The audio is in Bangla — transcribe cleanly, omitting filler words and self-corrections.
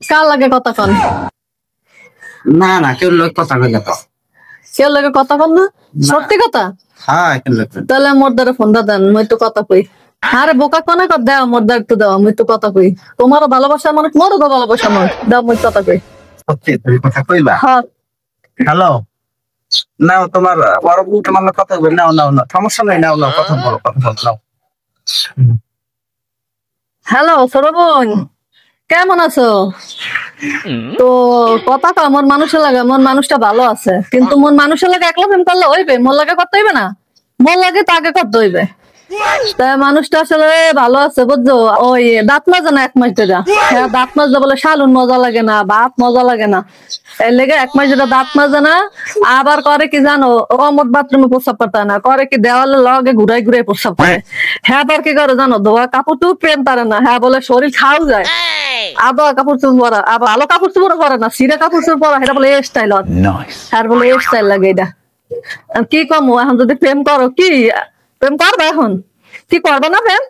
কার লাগে কথা কন? না না কেউ লোক কথা কইলে তো কেউ লাগে কথা কন না? সত্যি কথা? হ্যাঁ কেউ লোক তাহলে মোর দ্বারা ফোনটা দেন, মই তো কথা কই। আরে বোকা কোনে কর দাও, মোর দ্বার একটু দাও, মই তো কথা কই। তোমারও ভালোবাসা মানুষ, মোরও তো ভালোবাসা মানুষ, দাও মই কথা কই। সত্যি তুমি কথা কইবা? হ্যাঁ। হ্যালো, নাও তোমার বড় বউ তোমার লগে কথা বল। নাও নাও নাও, সমস্যা নাই, নাও নাও কথা বলো, কথা বলো নাও। হ্যালো ছোট বোন, কেমন আছো? তো কথা কও, মোর মানুষের লাগে, মোর মানুষটা ভালো আছে, কিন্তু মোর মানুষের লাগে একলা প্রেম করলে হইবে? মোর লাগে করতে হইবে না? মোর লাগে তো আগে করতে হইবে। তা মানুষটা আসলে ভালো আছে বুঝছো, ওই দাঁত মাজে না 1 মাস ধরে। হ্যাঁ, দাঁত মাজলে বলে শালুন মজা লাগে না, ভাত মজা লাগে না, এর লেগে 1 মাস ধরে দাঁত মাজে না। আবার করে কি জানো, অমত বাথরুমে প্রস্রাব করতে হয় না, করে কি দেওয়ালে লগে ঘুরাই ঘুরাই প্রস্রাব করে। হ্যাঁ, আবার কি করে জানো, ধোয়া কাপড় তো প্রেম পারে না। হ্যাঁ, বলে শরীর খাও যায়। আবার কাপড় চোপড় পরা, আবার ভালো কাপড় চোপড় পরে না, সিরা কাপড় চোপড় পরা, এটা বলে স্টাইল। আর বলে স্টাইল লাগে এটা। আর কি কম, এখন যদি প্রেম করো, কি প্রেম করবে এখন? কি করবে না প্রেম?